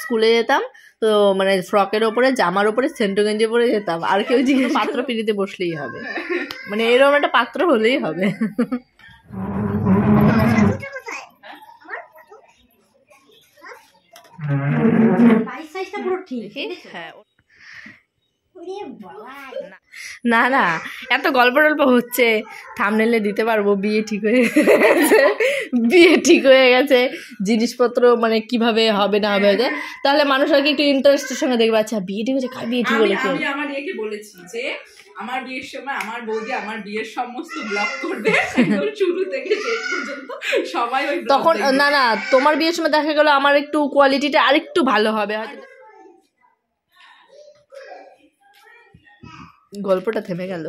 স্কুলে যেতাম, তো মানে ফ্রকের ওপরে জামার ওপরে সেন্টো গেঞ্জি পরে যেতাম, আর কেউ জিজ্ঞেস পাত্র পিড়িতে বসলেই হবে, মানে এরকম একটা পাত্র হলেই হবে। হ্যাঁ না না, এত গল্প টল্প হচ্ছে, থাম্বনেলে দিতে পারবো বিয়ে ঠিক হয়ে গেছে, বিয়ে ঠিক হয়ে গেছে, জিনিসপত্র মানে কিভাবে হবে না হবে, তাহলে মানুষ আর কি একটু ইন্টারেস্টের সঙ্গে দেখবে, আচ্ছা বিয়ে ঠিক হয়েছে, বিয়ে ঠিক হলো। আমি আমার একে বলেছি যে আমার বিয়ের সময় আমার বৌদি আমার বিয়ের সমস্ত ব্লগ করবে, শুরু থেকে শেষ পর্যন্ত সবাই ওই তখন না না, তোমার বিয়ের সময় দেখা গেল আমার একটু কোয়ালিটিটা আরেকটু ভালো হবে। গল্পটা থেমে গেল।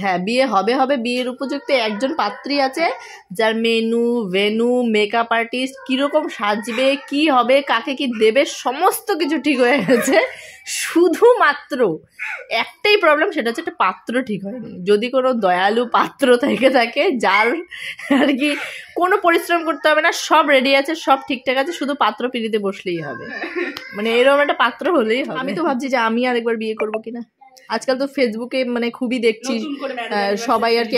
হ্যাঁ বিয়ে হবে হবে, বিয়ের উপযুক্ত একজন পাত্রী আছে যার মেনু ভেনু মেকআপ আর্টিস্ট কিরকম সাজবে কি হবে কাকে কি দেবে সমস্ত কিছু ঠিক হয়ে গেছে, শুধুমাত্র একটাই প্রবলেম, সেটা হচ্ছে একটা পাত্র ঠিক হয়নি। যদি কোনো দয়ালু পাত্র থেকে থাকে যার আর কি কোনো পরিশ্রম করতে হবে না, সব রেডি আছে, সব ঠিকঠাক আছে, শুধু পাত্র পিড়িতে বসলেই হবে, মানে এরকম একটা পাত্র হলেই হবে। আমি তো ভাবছি যে আমি আরেকবার বিয়ে করবো কিনা। আজকাল তো ফেসবুকে মানে খুবই দেখছি সবাই আর কি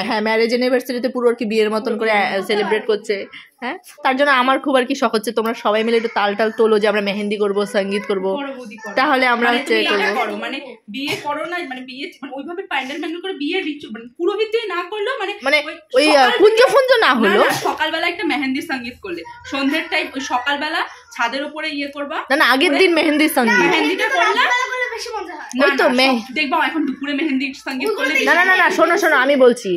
হ্যাঁ ম্যারেজ অ্যানিভার্সারিতে পুরো আর কি বিয়ের মতন করে সেলিব্রেট করছে। হ্যাঁ তার জন্য আমার খুব আর কি শখ হচ্ছে তোমরা সবাই মিলে একটু তাল টাল তোলো যে আমরা মেহেন্দি করবো সঙ্গীত করবো, তাহলে আমরা হচ্ছে করবো মানে বিয়ে করো না, মানে বিয়ে মানে ওইভাবে প্যান্ডেল প্যান্ডেল করে বিয়ে মানে পুরোহিত না করলো, মানে ওই কুঞ্জ ফুঞ্জ না হলো, সকালবেলা একটা মেহেন্দি সঙ্গীত করলে সন্ধ্যের টাইম ওই সকালবেলা ছাদের উপরে ইয়ে করবা, না না আগের দিন মেহেন্দি সঙ্গীত, মেহেন্দিটা করলা ওই তো দেখবা এখন দুপুরে মেহেন্দি সঙ্গীত করলে না না না না শোনো শোনো আমি বলছি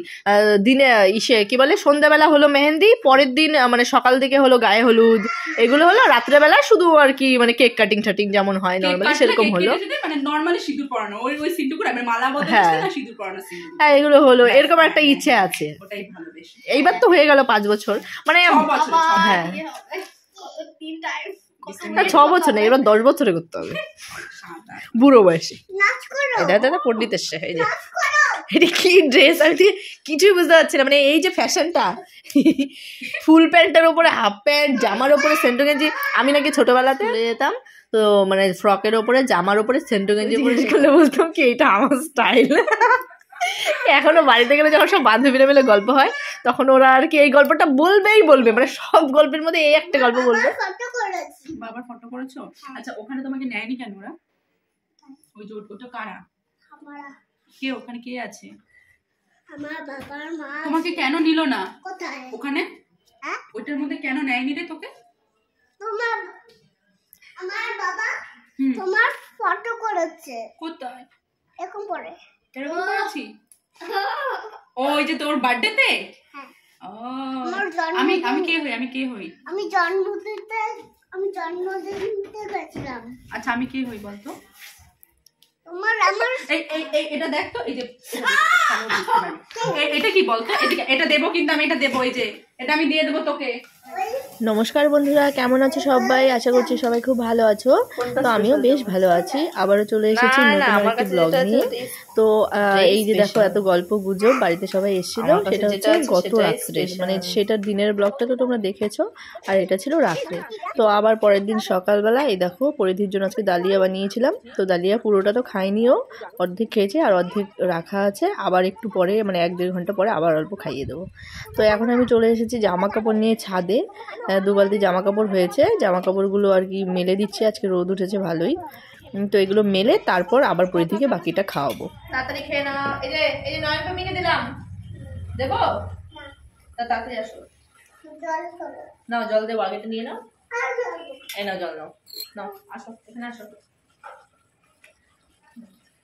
দিনে ইসে কি বলে সন্ধ্যাবেলা হলো মেহেন্দি, পরের দিন মানে সকাল থেকে হলো গায়ে হলুদ, এগুলো হলো রাত্রেবেলা শুধু আর কি মানে কেক কাটিং টাটিং যেমন হয় নরমালি সেরকম হলো, মানে নরমালি সিঁদুর পরানো ওই ওই সিঁদুর মানে মালা বদলে না সিঁদুর পরানো সিঁদুর, হ্যাঁ এগুলো হলো, এরকম একটা ইচ্ছে আছে। ওটাই ভালো বেশ, এইবার তো হয়ে গেল 5 বছর মানে হ্যাঁ 6 বছর না এবার 10 বছরে করতে হবে বুড়ো বয়সে। এটা দাদা পণ্ডিতের সে এই যে এটা কি ড্রেস আমি কিছুই বুঝতে পারছি না, মানে এই যে ফ্যাশনটা ফুল প্যান্টের ওপরে হাফ প্যান্ট জামার ওপরে সেন্টো গেঞ্জি, আমি নাকি ছোটবেলাতে যেতাম তো মানে ফ্রকের ওপরে জামার ওপরে সেন্টো গেঞ্জি পরে করলে বলতাম কি এটা আমার স্টাইল। এখনো বাড়িতে গেলে যখন সব বান্ধবীরা মিলে গল্প হয় তখন ওরা আর কি এই গল্পটা বলবে মানে সব গল্পের মধ্যে এই একটা গল্প বলবে। বাবার ফটো করেছো? আচ্ছা ওখানে তোমাকে নেয়নি কেন ওরা? ওই যে ওটা কারা? কে ওখানে কে আছে? আমার বাবার মা। তোমাকে কেন নিল না? কোথায়? ওখানে ওইটার মধ্যে কেন নেয়নি রে তোকে? তোমার আমার বাবা তোমার ফটো করেছে। কোথায়? এরকম পরে এরকম করেছি ওই যে তোর বার্থডেতে। হ্যাঁ আমি আমি কে হই আমি জন্মদিনতে গেছিলাম। আচ্ছা আমি কে হই বলতো? তোমার আমার এই এটা দেখ তো এই যে এটা কি বলতো, এটা দেবো কিন্তু আমি এটা দেবো, এই যে এটা আমি দিয়ে দেবো তোকে। নমস্কার বন্ধুরা, কেমন আছো সবাই? আশা করছি সবাই খুব ভালো আছো। তো আমিও বেশ ভালো আছি, আবারও চলে এসেছি নতুন একটি ব্লগ নিয়ে। তো এই যে দেখো এত গল্প গুজব, বাড়িতে সবাই এসেছিল, সেটা হচ্ছে গত রাত্রে, মানে সেটার দিনের ব্লগটা তো তোমরা দেখেছো, আর এটা ছিল রাত্রে। তো আবার পরের দিন সকালবেলা এই দেখো পরিধির জন্য আজকে ডালিয়া বানিয়েছিলাম, তো ডালিয়া পুরোটা তো খাইনিও, অর্ধেক খেয়েছে আর অর্ধেক রাখা আছে, আবার একটু পরে মানে 1-1.5 ঘন্টা পরে আবার অল্প খাইয়ে দেবো। তো এখন আমি চলে এসেছি জামা কাপড় নিয়ে ছাদে, 2 বালতি জামা কাপড় হয়েছে, জামা কাপড়গুলো আর কি মেলে দিচ্ছে, আজকে রোদ উঠেছে ভালোই, তো এগুলো মেলে তারপর আবার পরিধিকে বাকিটা খাওয়াবো। তাড়াতাড়ি খেয়ে নাও, এই যে নয়নমিকে দিলাম, দেবো তাড়াতাড়ি আসো, নাও জল দেবো, আগেটা নিয়ে নাও, এই নাও জল নাও, নাও আসো এখানে আসো,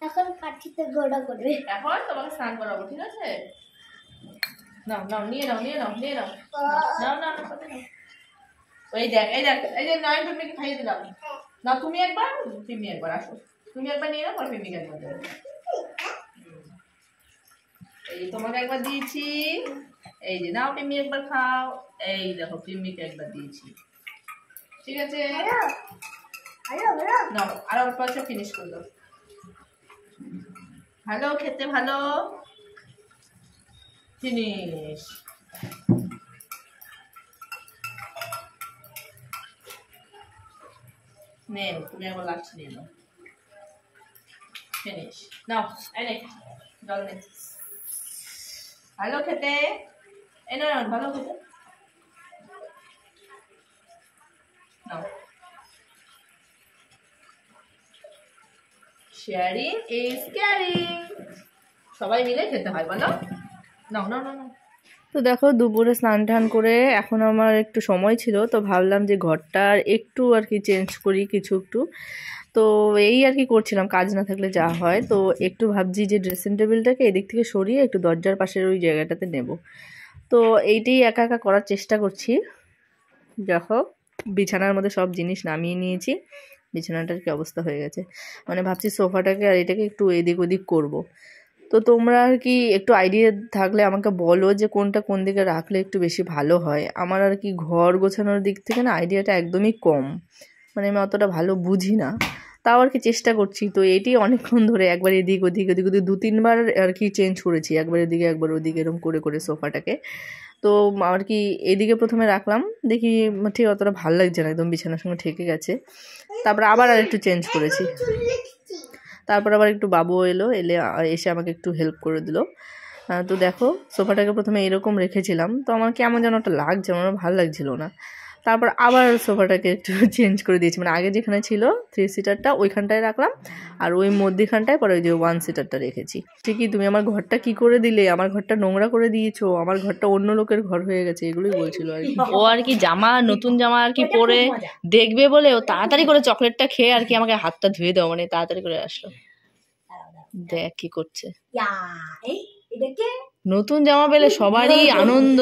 এখন কাঠিতে গোড়া করবে, এখন তোমাকে স্নান করাবো ঠিক আছে, নাও নাও নিয়ে নাও নাও নাও নাও ওই দেখ এই যে নয়ন পিম্মিকে খাইয়ে দিলাম, না তুমি একবার পিম্মি একবার আসো, তুমি একবার নিয়ে নাও পরে পিম্মিকে একবার দেবো, এই তোমাকে একবার দিয়েছি, এই যে নাও পিম্মি একবার খাও, এই দেখো পিম্মিকে একবার দিয়েছি ঠিক আছে, নাও আর অল্প আছে ফিনিশ করে দাও, ভালো খেতে ভালো ফিনিশ। নে তুমি একবার লাস্ট নিয়ে নাও, ফিনিশ নাও। এই নে জল নে, ভালো খেতে, এই না ভালো খেতে নাও। শেয়ারিং ইজ কেয়ারিং, সবাই মিলে খেতে হয়, বলো। নাও নাও নাও নাও। তো দেখো দুপুরে স্নান টান করে এখন আমার একটু সময় ছিল, তো ভাবলাম যে ঘরটা একটু আর কি চেঞ্জ করি কিছু একটু। তো এই আর কি করছিলাম, কাজ না থাকলে যা হয়। তো একটু ভাবছি যে ড্রেসিং টেবিলটাকে এদিক থেকে সরিয়ে একটু দরজার পাশের ওই জায়গাটাতে নেব। তো এইটাই একা একা করার চেষ্টা করছি। দেখো বিছানার মধ্যে সব জিনিস নামিয়ে নিয়েছি, বিছানাটার কি অবস্থা হয়ে গেছে। মানে ভাবছি সোফাটাকে আর এটাকে একটু এদিক ওদিক করব। তো তোমরা আর কি একটু আইডিয়া থাকলে আমাকে বলো যে কোনটা কোন দিকে রাখলে একটু বেশি ভালো হয়। আমার আর কি ঘর গোছানোর দিক থেকে না আইডিয়াটা একদমই কম, মানে আমি অতটা ভালো বুঝি না, তাও আর কি চেষ্টা করছি। তো এটি অনেকক্ষণ ধরে একবার এদিক ওদিক ওদিক ওদিক 2-3 বার আর কি চেঞ্জ করেছি, একবার এদিকে একবার ওদিকে এরকম করে করে সোফাটাকে। তো আর কি এদিকে প্রথমে রাখলাম, দেখি ঠিক অতটা ভালো লাগছে না, একদম বিছানার সঙ্গে ঠেকে গেছে। তারপর আবার আর একটু চেঞ্জ করেছি, তারপর আবার একটু বাবু এলে এসে আমাকে একটু হেল্প করে দিল। তো দেখো সোফাটাকে প্রথমে এরকম রেখেছিলাম, তো আমার কেমন যেন একটা লাগছে, আমার ভালো লাগছিল না। তারপর আবার সোফাটাকে একটু চেঞ্জ করে দিয়েছি, মানে আগে যেখানে ছিল 3 সিটারটা ওইখানটায় রাখলাম, আর ওই মধ্যখানটায় পরে ওই যে 1 সিটারটা রেখেছি। ঠিকই তুমি আমার ঘরটা কি করে দিলে, আমার ঘরটা নোংরা করে দিয়েছো, আমার ঘরটা অন্য লোকের ঘর হয়ে গেছে, এগুলোই বলছিল আর কি। ও আর কি জামা, নতুন জামা আর কি পরে দেখবে বলে ও তাড়াতাড়ি করে চকলেটটা খেয়ে আর কি আমাকে হাতটা ধুয়ে দাও, মানে তাড়াতাড়ি করে আসলো। দেখ কি করছে, নতুন জামা পেলে সবারই আনন্দ।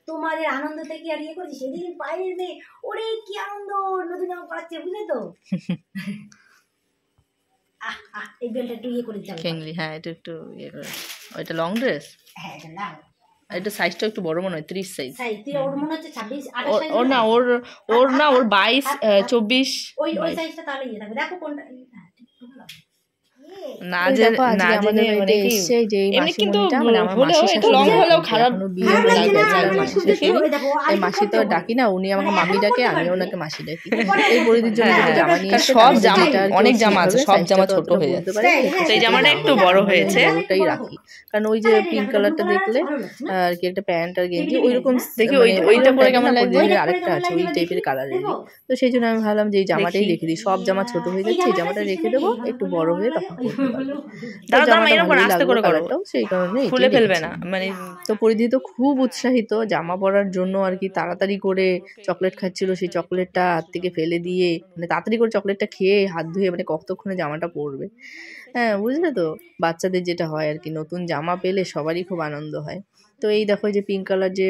তোমাদের আনন্দ থেকে আর ইয়ে করছি, সেদিন বাইরের মেয়ে ওরে কি আনন্দ, নতুন জামা পড়াচ্ছে, বুঝলে তো। এই বেলটা একটু ইয়ে করে দিতে হবে। হ্যাঁ এটা একটু ইয়ে করে, ওইটা লং ড্রেস, হ্যাঁ এটা লাল, এটা সাইজটা একটু বড় মনে হয়, 30 সাইজ। ওর মনে হচ্ছে 26-28 সাইজ। ওর না ওর 22-24 ওই সাইজটা তাহলে ইয়ে থাকবে। দেখো কোনটা না যে না জেনে মানে কি এমনি কিন্তু হলেও এটা লং হলেও খারাপ লাগবে না। এই মাসি তো ডাকি না, উনি আমাকে মামি ডাকে, আমি ওনাকে মাসি ডাকি। এই পরিধির জন্য জামা নিয়ে সব জামা, অনেক জামা আছে, সব জামা ছোট হয়ে যাচ্ছে, সেই জামাটা একটু বড় হয়েছে, ওটাই রাখি। কারণ ওই যে পিঙ্ক কালারটা দেখলে আর কি একটা প্যান্ট আর গেঞ্জি ওইরকম দেখি, ওইটা পরে কেমন লাগছে, আরেকটা আছে ওই টাইপের কালারের। তো সেই জন্য আমি ভাবলাম যে এই জামাটাই রেখে দিই, সব জামা ছোট হয়ে যাচ্ছে, এই জামাটা রেখে দেবো, একটু বড় হয়ে তখন সেই কারণে খুলে ফেলবে না মানে। তো পরিধি তো খুব উৎসাহিত জামা পরার জন্য আর কি, তাড়াতাড়ি করে চকলেট খাচ্ছিল, সেই চকলেটটা হাত থেকে ফেলে দিয়ে মানে তাড়াতাড়ি করে চকলেটটা খেয়ে হাত ধুয়ে মানে কতক্ষণে জামাটা পরবে। হ্যাঁ বুঝলে তো, বাচ্চাদের যেটা হয় আর কি, নতুন জামা পেলে সবারই খুব আনন্দ হয়। তো এই দেখো যে পিঙ্ক কালার যে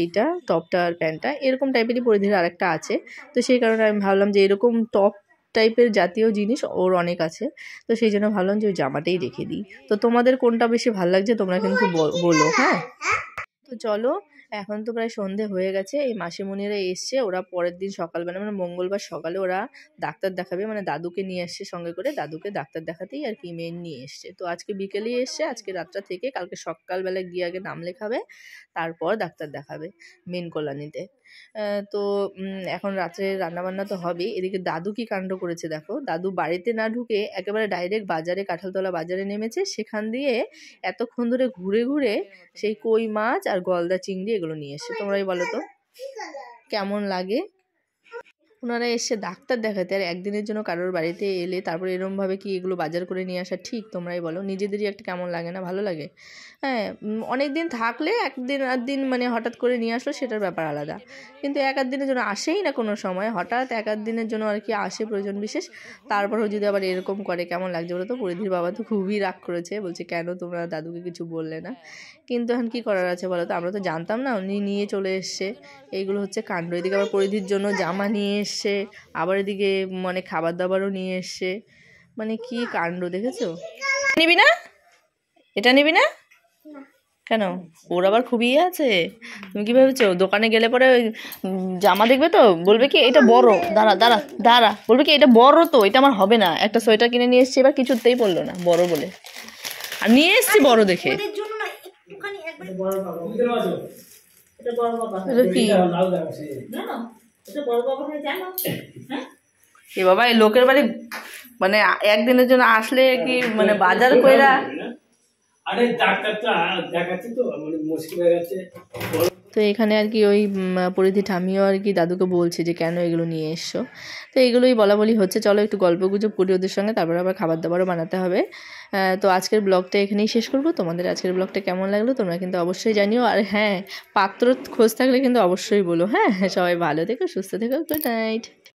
এইটা টপটা আর প্যান্টটা এরকম টাইপেরই পরিধির আরেকটা আছে, তো সেই কারণে আমি ভাবলাম যে এরকম টপ টাইপের জাতীয় জিনিস ওর অনেক আছে, তো সেই জন্য ভাবলাম যে ওই জামাটাই রেখে দিই। তো তোমাদের কোনটা বেশি ভালো লাগছে তোমরা কিন্তু বলো। হ্যাঁ তো চলো, এখন তো প্রায় সন্ধে হয়ে গেছে, এই মাসিমণিরা এসছে, ওরা পরের দিন সকালবেলা মানে মঙ্গলবার সকালে ওরা ডাক্তার দেখাবে, মানে দাদুকে নিয়ে এসছে সঙ্গে করে, দাদুকে ডাক্তার দেখাতেই আর কি মেন নিয়ে এসছে। তো আজকে বিকেলেই এসছে, আজকে রাতটা থেকে কালকে সকালবেলা গিয়ে আগে নাম লেখাবে, তারপর ডাক্তার দেখাবে মেন কল্যাণীতে। তো এখন রাত্রে রান্নাবান্না তো হবেই। এদিকে দাদু কি কাণ্ড করেছে দেখো, দাদু বাড়িতে না ঢুকে একেবারে ডাইরেক্ট বাজারে, কাঁঠালতলা বাজারে নেমেছে, সেখান দিয়ে এতক্ষণ ধরে ঘুরে ঘুরে সেই কই মাছ আর গলদা চিংড়ি এগুলো নিয়ে এসছে। তোমরাই বলো তো কেমন লাগে। ওনারা এসে ডাক্তার দেখাতে, আর একদিনের জন্য কারোর বাড়িতে এলে তারপরে এরমভাবে কি এগুলো বাজার করে নিয়ে আসা ঠিক? তোমরাই বলো, নিজেদেরই একটা কেমন লাগে না, ভালো লাগে? হ্যাঁ অনেক দিন থাকলে একদিন আধদিন মানে হঠাৎ করে নিয়ে আসলো সেটার ব্যাপার আলাদা, কিন্তু এক আধ দিনের জন্য আসেই না কোনো সময়, হঠাৎ এক আধ দিনের জন্য আর কি আসে প্রয়োজন বিশেষ, তারপরেও যদি আবার এরকম করে কেমন লাগছে বলো তো। পরিধির বাবা তো খুবই রাগ করেছে, বলছে কেন তোমরা দাদুকে কিছু বললে না, কিন্তু এখন কী করার আছে বলো তো, আমরা তো জানতাম না, উনি নিয়ে চলে এসছে, এইগুলো হচ্ছে কাণ্ড। এদিকে আবার পরিধির জন্য জামা নিয়ে এসছে, আবার এদিকে মানে খাবার দাবারও নিয়ে এসছে, মানে কি কাণ্ড দেখেছো। নিবি না এটা, নিবি না কেন? ওর আবার খুবই আছে, তুমি কি ভেবেছো দোকানে গেলে পরে ওই জামা দেখবে তো বলবে কি এটা বড়, দাঁড়া দাঁড়া দাঁড়া, বলবে কি এটা বড় তো, এটা আমার হবে না। একটা সোয়েটার কিনে নিয়ে এসছি, এবার কিছুতেই পড়লো না বড় বলে, আর নিয়ে এসছি বড় দেখে। এ বাবা, এই লোকের বাড়ি মানে একদিনের জন্য আসলে কি মানে বাজার কইরা। আরে ডাক্তারটা দেখাচ্ছি তো মানে মুশকিল হয়ে গেছে। তো এখানে আর কি ওই পরিধি ঠামিও আর কি দাদুকে বলছে যে কেন এগুলো নিয়ে এসছো। তো এগুলোই বলা বলি হচ্ছে, চলো একটু গল্প গুজব করি ওদের সঙ্গে, তারপরে আবার খাবার দাবারও বানাতে হবে। তো আজকের ব্লগটা এখানেই শেষ করবো। তোমাদের আজকের ব্লগটা কেমন লাগলো তোমরা কিন্তু অবশ্যই জানিও। আর হ্যাঁ, পাত্র খোঁজ থাকলে কিন্তু অবশ্যই বলো। হ্যাঁ, সবাই ভালো থেকো, সুস্থ থেকো, গুড নাইট।